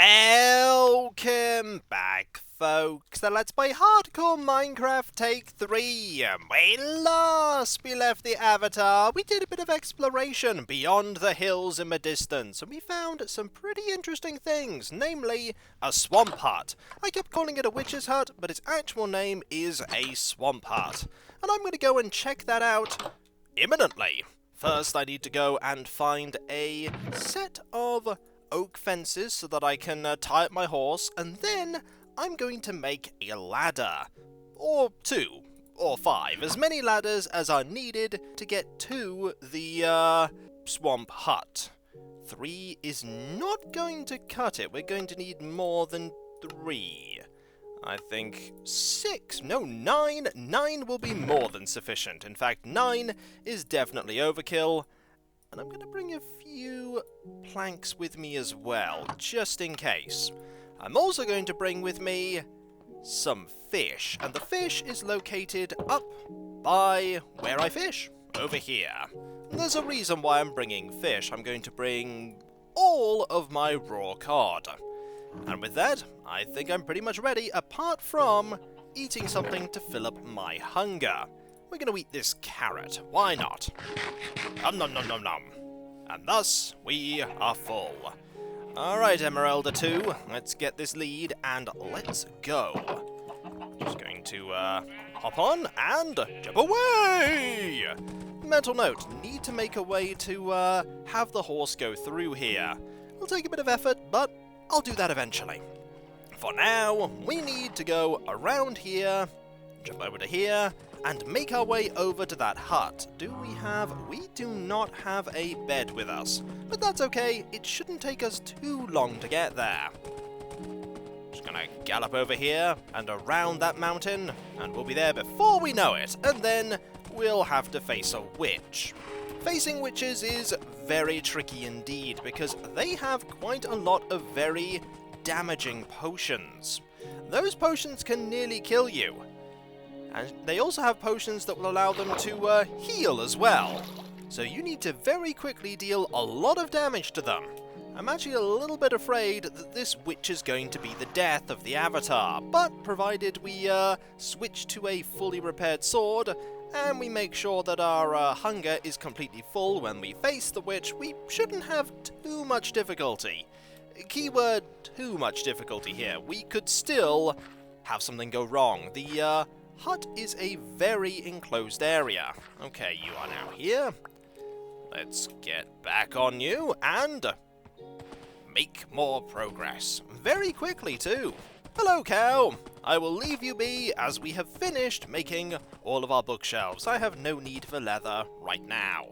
Welcome back, folks, to Let's Play Hardcore Minecraft Take 3. When last we left the Avatar, we did a bit of exploration beyond the hills in the distance, and we found some pretty interesting things, namely a swamp hut. I kept calling it a witch's hut, but its actual name is a swamp hut. And I'm going to go and check that out imminently. First, I need to go and find a set of oak fences so that I can tie up my horse, and then I'm going to make a ladder. Or 2, or 5, as many ladders as are needed to get to the swamp hut. 3 is not going to cut it. We're going to need more than 3. I think 6, no, 9. 9 will be more than sufficient. In fact, 9 is definitely overkill. And I'm going to bring a few planks with me as well, just in case. I'm also going to bring with me some fish, and the fish is located up by where I fish, over here. And there's a reason why I'm bringing fish. I'm going to bring all of my raw cod. And with that, I think I'm pretty much ready, apart from eating something to fill up my hunger. We're going to eat this carrot. Why not? Nom nom nom nom nom. And thus, we are full. Alright, Emeralda 2, let's get this lead, and let's go. Just going to hop on and jump away! Mental note, need to make a way to have the horse go through here. It'll take a bit of effort, but I'll do that eventually. For now, we need to go around here, jump over to here, and make our way over to that hut. We do not have a bed with us, but that's okay, it shouldn't take us too long to get there. Just gonna gallop over here and around that mountain, and we'll be there before we know it, and then we'll have to face a witch. Facing witches is very tricky indeed, because they have quite a lot of very damaging potions. Those potions can nearly kill you. And they also have potions that will allow them to heal as well. So you need to very quickly deal a lot of damage to them. I'm actually a little bit afraid that this witch is going to be the death of the Avatar, but provided we switch to a fully repaired sword, and we make sure that our hunger is completely full when we face the witch, we shouldn't have too much difficulty. Keyword, too much difficulty here. We could still have something go wrong. The hut is a very enclosed area. Okay, you are now here. Let's get back on you and make more progress. Very quickly, too. Hello, cow. I will leave you be as we have finished making all of our bookshelves. I have no need for leather right now.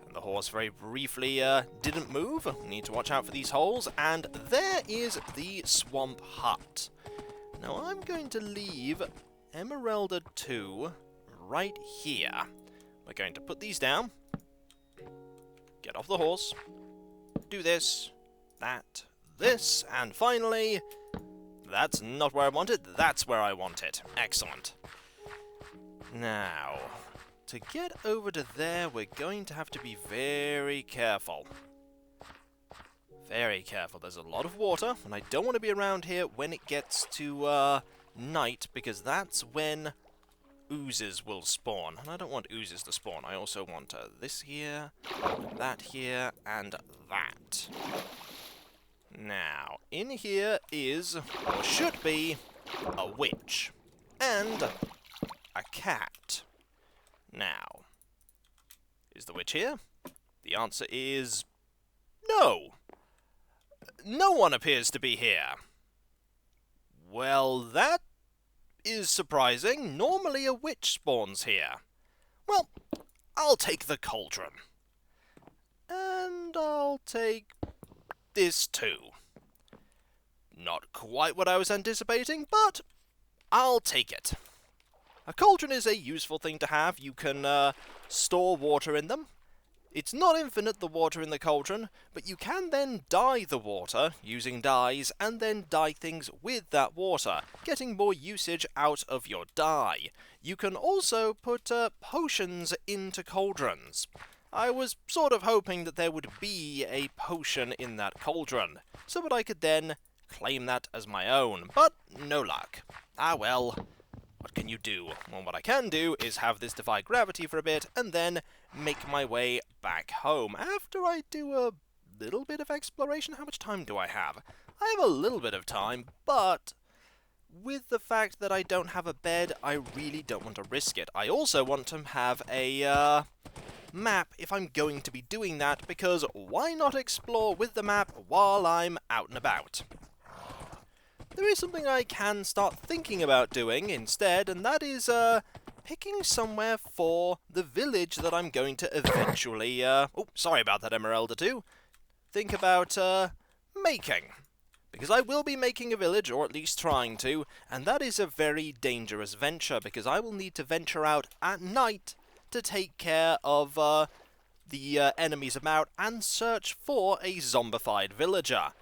And the horse very briefly didn't move. We need to watch out for these holes. And there is the swamp hut. Now, I'm going to leave Emeralda 2 right here. We're going to put these down, get off the horse, do this, that, this, and finally, that's not where I want it, that's where I want it. Excellent. Now, to get over to there, we're going to have to be very careful. Very careful. There's a lot of water, and I don't want to be around here when it gets to, night, because that's when oozes will spawn. And I don't want oozes to spawn. I also want this here, that here, and that. Now, in here is, or should be, a witch. And a cat. Now, is the witch here? The answer is no. No one appears to be here. Well, that is surprising. Normally a witch spawns here. Well, I'll take the cauldron. And I'll take this too. Not quite what I was anticipating, but I'll take it. A cauldron is a useful thing to have. You can store water in them. It's not infinite, the water in the cauldron, but you can then dye the water using dyes and then dye things with that water, getting more usage out of your dye. You can also put potions into cauldrons. I was sort of hoping that there would be a potion in that cauldron, so that I could then claim that as my own, but no luck. Ah well, what can you do? Well, what I can do is have this defy gravity for a bit, and then make my way back home. After I do a little bit of exploration, how much time do I have? I have a little bit of time, but with the fact that I don't have a bed, I really don't want to risk it. I also want to have a map if I'm going to be doing that, because why not explore with the map while I'm out and about? There is something I can start thinking about doing instead, and that is picking somewhere for the village that I'm going to eventually oh, sorry about that, Emeralda 2. Think about making. Because I will be making a village, or at least trying to, and that is a very dangerous venture, because I will need to venture out at night to take care of the enemies about and search for a zombified villager.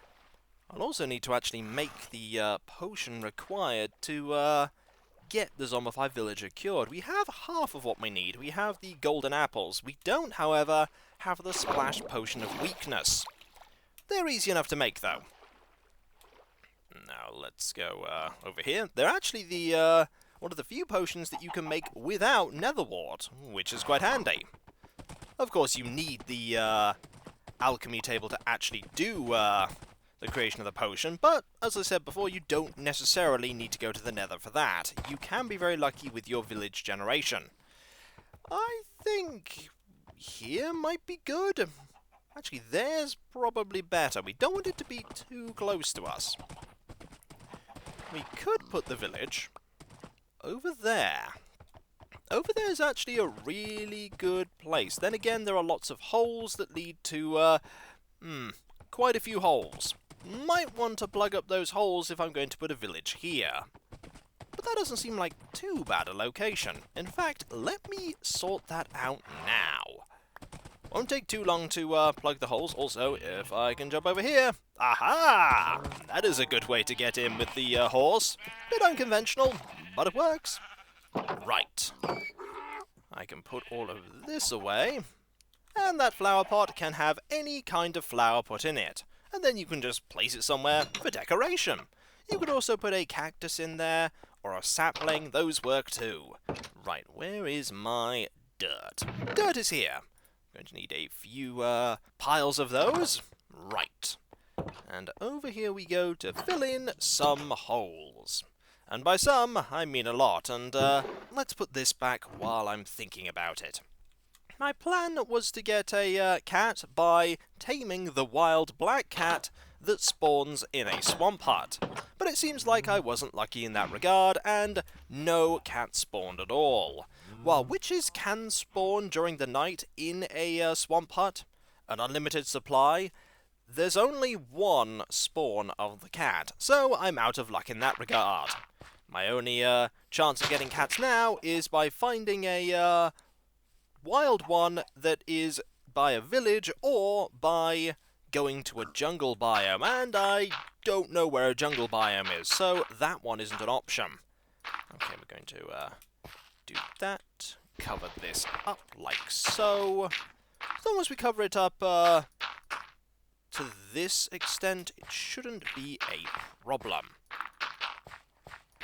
I'll also need to actually make the potion required to get the zombified villager cured. We have half of what we need. We have the golden apples. We don't, however, have the splash potion of weakness. They're easy enough to make, though. Now, let's go over here. They're actually the one of the few potions that you can make without nether wart, which is quite handy. Of course, you need the alchemy table to actually do the creation of the potion, but, as I said before, you don't necessarily need to go to the nether for that. You can be very lucky with your village generation. I think here might be good. Actually, there's probably better. We don't want it to be too close to us. We could put the village over there. Over there is actually a really good place. Then again, there are lots of holes that lead to, quite a few holes. Might want to plug up those holes if I'm going to put a village here. But that doesn't seem like too bad a location. In fact, let me sort that out now. Won't take too long to plug the holes. Also, if I can jump over here. Aha! That is a good way to get in with the horse. Bit unconventional, but it works. Right. I can put all of this away. And that flower pot can have any kind of flower put in it. And then you can just place it somewhere for decoration. You could also put a cactus in there, or a sapling. Those work too. Right, where is my dirt? Dirt is here. Going to need a few piles of those. Right. And over here we go to fill in some holes. And by some, I mean a lot. And let's put this back while I'm thinking about it. My plan was to get a cat by taming the wild black cat that spawns in a swamp hut. But it seems like I wasn't lucky in that regard, and no cat spawned at all. While witches can spawn during the night in a swamp hut, an unlimited supply, there's only one spawn of the cat, so I'm out of luck in that regard. My only chance of getting cats now is by finding a wild one that is by a village or by going to a jungle biome, and I don't know where a jungle biome is, so that one isn't an option. Okay, we're going to do that, cover this up like so. As long as we cover it up to this extent, it shouldn't be a problem.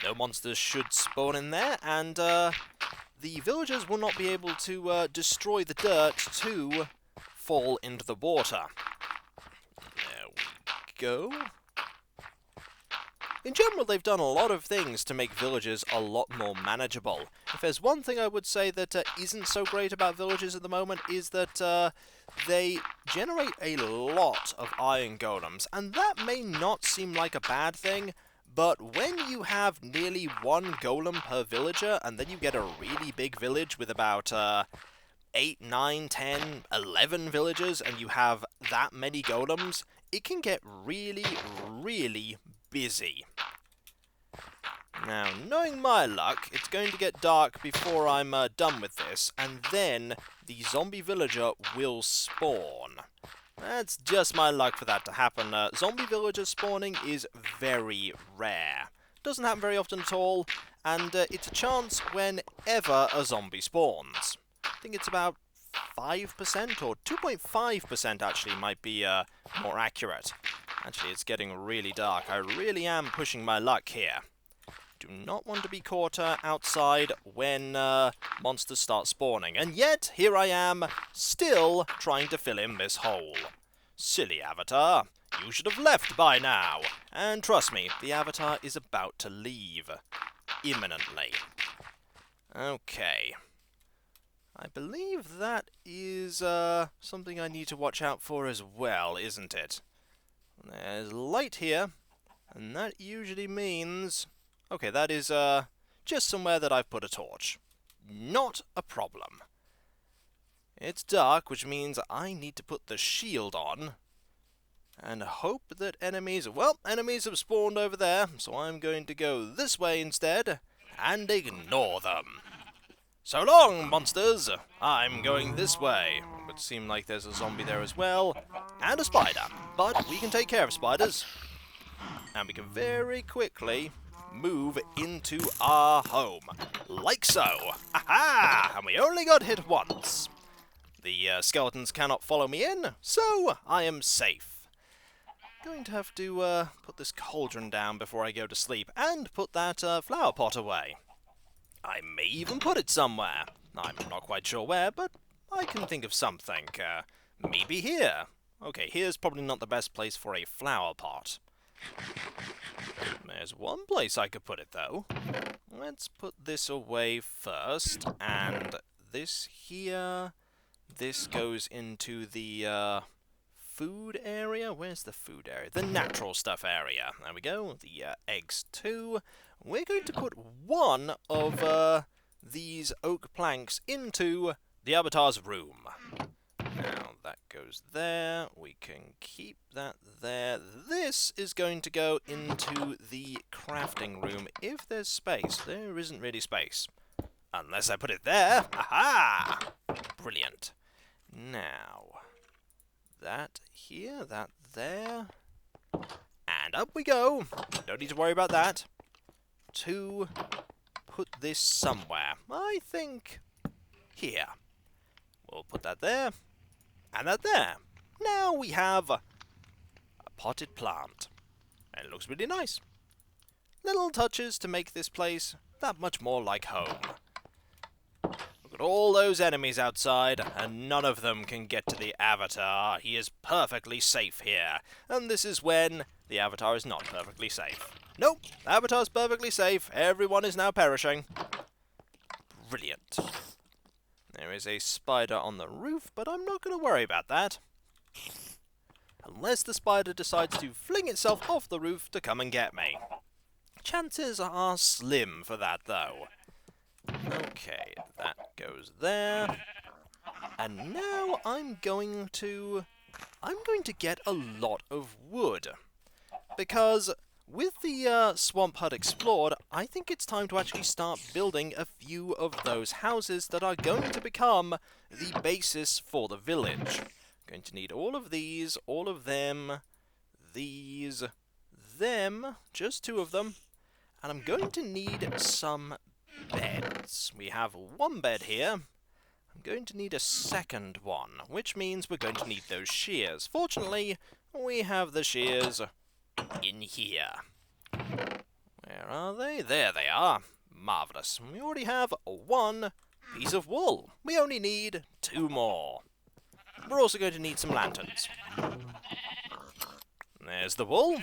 No monsters should spawn in there, and the villagers will not be able to destroy the dirt to fall into the water. There we go. In general, they've done a lot of things to make villages a lot more manageable. If there's one thing I would say that isn't so great about villages at the moment, is that they generate a lot of iron golems, and that may not seem like a bad thing, but when you have nearly one golem per villager, and then you get a really big village with about 8, 9, 10, 11 villagers, and you have that many golems, it can get really, really busy. Now, knowing my luck, it's going to get dark before I'm done with this, and then the zombie villager will spawn. That's just my luck for that to happen. Zombie villager spawning is very rare. Doesn't happen very often at all, and it's a chance whenever a zombie spawns. I think it's about or 2.5% actually might be more accurate. Actually, it's getting really dark. I really am pushing my luck here. Do not want to be caught outside when monsters start spawning. And yet, here I am, still trying to fill in this hole. Silly avatar. You should have left by now. And trust me, the avatar is about to leave. Imminently. Okay. I believe that is something I need to watch out for as well, isn't it? There's light here, and that usually means... Okay, that is just somewhere that I've put a torch. Not a problem. It's dark, which means I need to put the shield on, and hope that enemies... Well, enemies have spawned over there, so I'm going to go this way instead, and ignore them. So long, monsters! I'm going this way. It would seem like there's a zombie there as well, and a spider. But we can take care of spiders. And we can very quickly move into our home. Like so. Ha-ha! And we only got hit once. The skeletons cannot follow me in, so I am safe. Going to have to put this cauldron down before I go to sleep, and put that flower pot away. I may even put it somewhere. I'm not quite sure where, but I can think of something. Maybe here. Okay, here's probably not the best place for a flower pot. There's one place I could put it, though. Let's put this away first, and this here. This goes into the food area. Where's the food area? The natural stuff area. There we go. The eggs, too. We're going to put one of these oak planks into the avatar's room. Now that goes there. We can keep that there. This is going to go into the crafting room if there's space. There isn't really space. Unless I put it there. Aha! Brilliant. Now, that here, that there. And up we go. Don't need to worry about that. To put this somewhere. I think here. We'll put that there, and that there. Now we have a potted plant, and it looks really nice. Little touches to make this place that much more like home. Look at all those enemies outside, and none of them can get to the avatar. He is perfectly safe here, and this is when the avatar is not perfectly safe. Nope, avatar's perfectly safe. Everyone is now perishing. Brilliant. There is a spider on the roof, but I'm not going to worry about that. Unless the spider decides to fling itself off the roof to come and get me. Chances are slim for that, though. Okay, that goes there. And now I'm going to get a lot of wood. Because with the swamp hut explored, I think it's time to actually start building a few of those houses that are going to become the basis for the village. Going to need all of these, all of them, these, them, just two of them, and I'm going to need some beds. We have one bed here. I'm going to need a second one, which means we're going to need those shears. Fortunately, we have the shears in here. Where are they? There they are. Marvellous. We already have one piece of wool. We only need two more. We're also going to need some lanterns. There's the wool.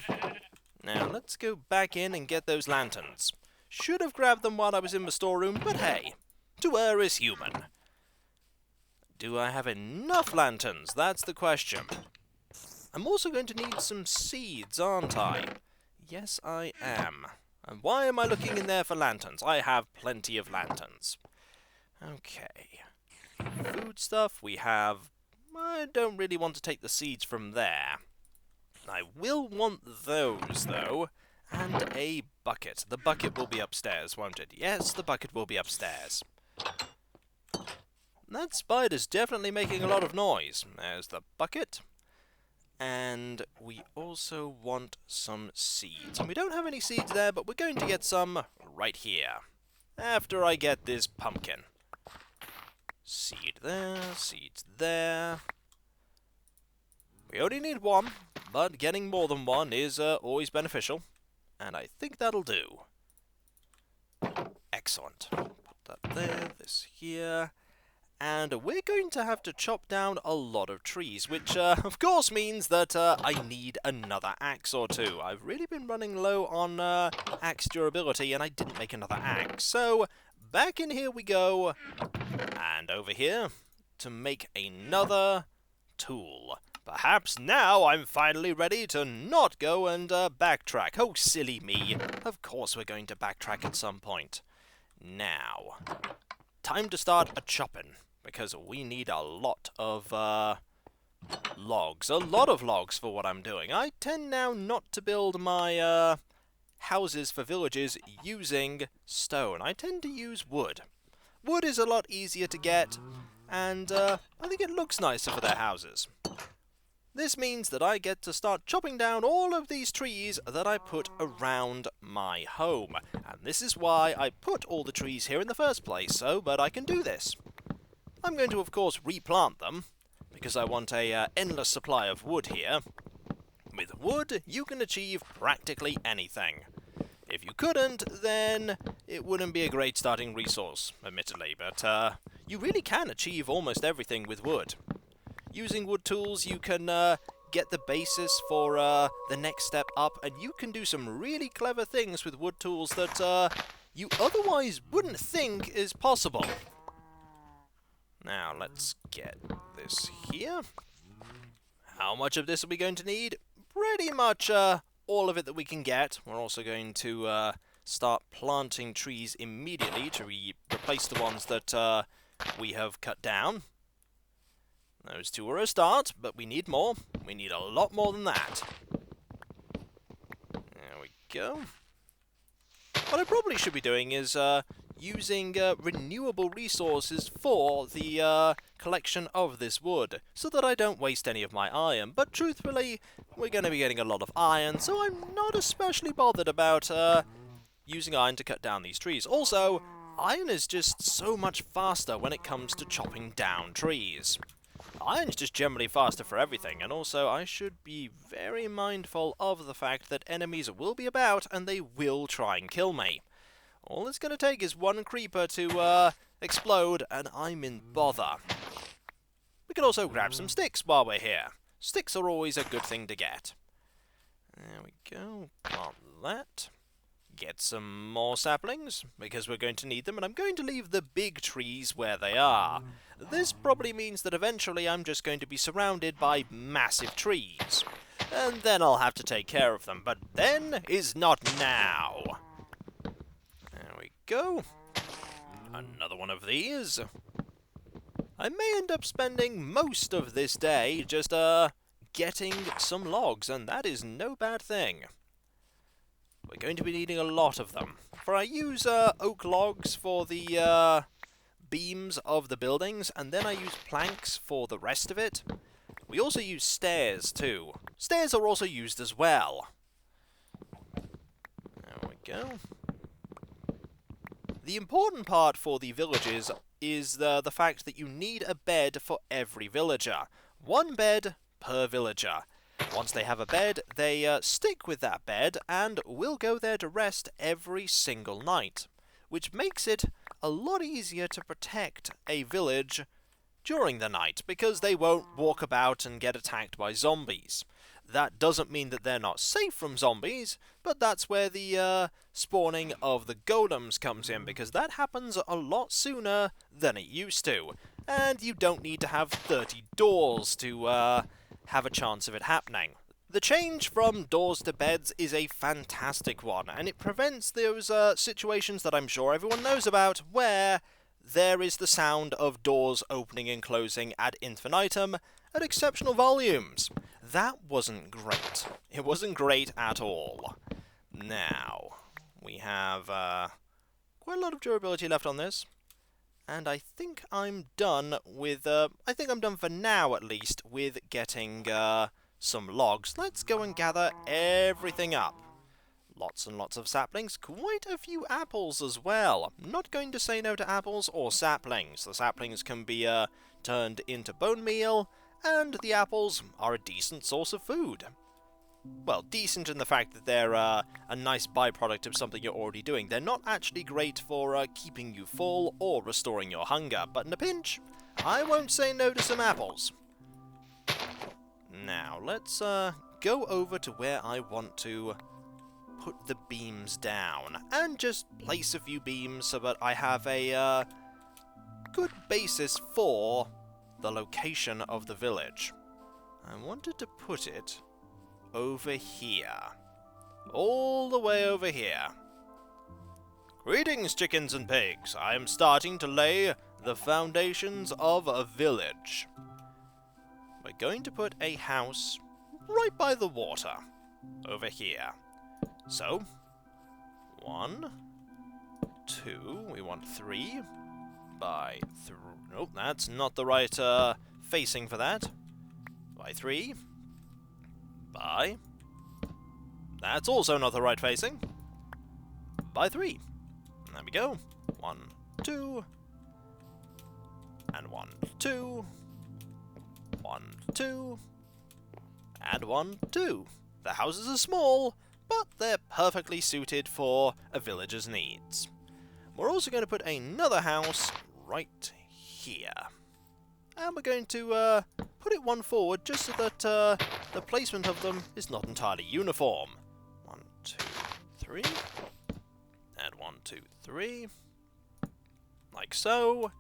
Now let's go back in and get those lanterns. Should have grabbed them while I was in the storeroom, but hey, to err is human. Do I have enough lanterns? That's the question. I'm also going to need some seeds, aren't I? Yes, I am. And why am I looking in there for lanterns? I have plenty of lanterns. Okay. Food stuff, we have... I don't really want to take the seeds from there. I will want those, though. And a bucket. The bucket will be upstairs, won't it? Yes, the bucket will be upstairs. That spider's definitely making a lot of noise. There's the bucket. And we also want some seeds. And we don't have any seeds there, but we're going to get some right here. After I get this pumpkin. Seed there, seeds there. We only need one, but getting more than one is always beneficial. And I think that'll do. Excellent. Put that there, this here. And we're going to have to chop down a lot of trees, which of course means that I need another axe or two. I've really been running low on axe durability, and I didn't make another axe. So back in here we go, and over here to make another tool. Perhaps now I'm finally ready to not go and backtrack. Oh, silly me. Of course we're going to backtrack at some point. Now, time to start a chopping, because we need a lot of logs. A lot of logs for what I'm doing. I tend now not to build my houses for villages using stone. I tend to use wood. Wood is a lot easier to get, and I think it looks nicer for their houses. This means that I get to start chopping down all of these trees that I put around my home. And this is why I put all the trees here in the first place, but I can do this. I'm going to, of course, replant them, because I want a endless supply of wood here. With wood, you can achieve practically anything. If you couldn't, then it wouldn't be a great starting resource, admittedly, but you really can achieve almost everything with wood. Using wood tools, you can get the basis for the next step up, and you can do some really clever things with wood tools that you otherwise wouldn't think is possible. Now, let's get this here. How much of this are we going to need? Pretty much all of it that we can get. We're also going to start planting trees immediately to replace the ones that we have cut down. Those two are a start, but we need more. We need a lot more than that. There we go. What I probably should be doing is using renewable resources for the collection of this wood, so that I don't waste any of my iron. But truthfully, we're going to be getting a lot of iron, so I'm not especially bothered about using iron to cut down these trees. Also, iron is just so much faster when it comes to chopping down trees. Iron's just generally faster for everything, and also I should be very mindful of the fact that enemies will be about and they will try and kill me. All it's going to take is one creeper to explode and I'm in bother. We can also grab some sticks while we're here. Sticks are always a good thing to get. There we go, plant that. Get some more saplings, because we're going to need them, and I'm going to leave the big trees where they are. This probably means that eventually I'm just going to be surrounded by massive trees. And then I'll have to take care of them, but then is not now. There we go. Another one of these. I may end up spending most of this day just, getting some logs, and that is no bad thing. We're going to be needing a lot of them. For I use oak logs for the beams of the buildings, and then I use planks for the rest of it. We also use stairs too. Stairs are also used as well. There we go. The important part for the villages is the fact that you need a bed for every villager. One bed per villager. Once they have a bed, they stick with that bed and will go there to rest every single night, which makes it a lot easier to protect a village during the night, because they won't walk about and get attacked by zombies. That doesn't mean that they're not safe from zombies, but that's where the spawning of the golems comes in, because that happens a lot sooner than it used to, and you don't need to have 30 doors to have a chance of it happening. The change from doors to beds is a fantastic one, and it prevents those situations that I'm sure everyone knows about, where there is the sound of doors opening and closing ad infinitum at exceptional volumes. That wasn't great. It wasn't great at all. Now, we have quite a lot of durability left on this. And I think I'm done with, I think I'm done for now at least, with getting some logs. Let's go and gather everything up. Lots and lots of saplings, quite a few apples as well. I'm not going to say no to apples or saplings. The saplings can be turned into bone meal, and the apples are a decent source of food. Well, decent in the fact that they're a nice byproduct of something you're already doing. They're not actually great for keeping you full or restoring your hunger, but in a pinch, I won't say no to some apples. Now, let's go over to where I want to put the beams down, and just place a few beams so that I have a good basis for the location of the village. I wanted to put it over here. All the way over here. Greetings, chickens and pigs. I am starting to lay the foundations of a village. We're going to put a house right by the water. Over here. So, 1, 2, we want 3 by 3. Nope, that's not the right facing for that. By 3. By. That's also not the right facing. By 3. There we go. 1, 2. And 1, 2. 1, 2. And 1, 2. The houses are small, but they're perfectly suited for a villager's needs. We're also going to put another house right here. And we're going to put it one forward just so that the placement of them is not entirely uniform. 1, 2, 3. And 1, 2, 3. Like so.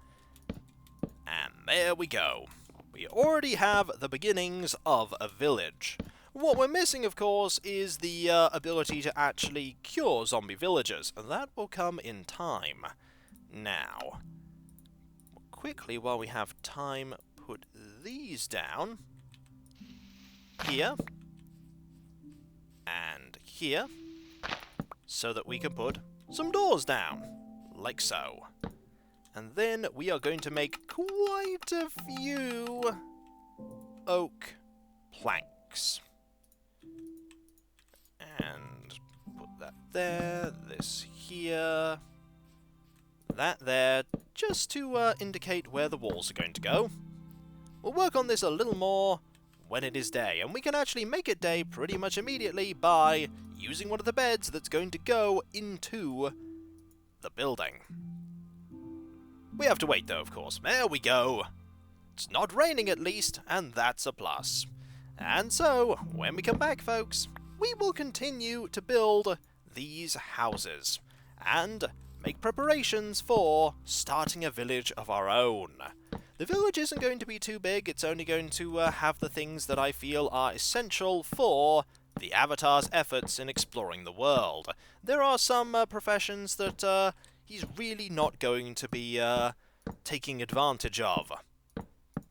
And there we go. We already have the beginnings of a village. What we're missing, of course, is the ability to actually cure zombie villagers, and that will come in time. Now, quickly, while we have time, put these down. Here. And here. So that we can put some doors down. Like so. And then we are going to make quite a few oak planks. And put that there, this here, that there, just to indicate where the walls are going to go. We'll work on this a little more when it is day, and we can actually make it day pretty much immediately by using one of the beds that's going to go into the building. We have to wait though, of course. There we go. It's not raining at least, and that's a plus. And so, when we come back, folks, we will continue to build these houses, and make preparations for starting a village of our own. The village isn't going to be too big, it's only going to have the things that I feel are essential for the Avatar's efforts in exploring the world. There are some professions that he's really not going to be taking advantage of.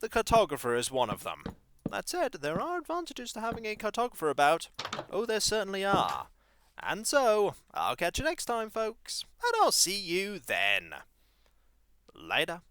The cartographer is one of them. That said, there are advantages to having a cartographer about. Oh, there certainly are. And so, I'll catch you next time, folks, and I'll see you then. Later.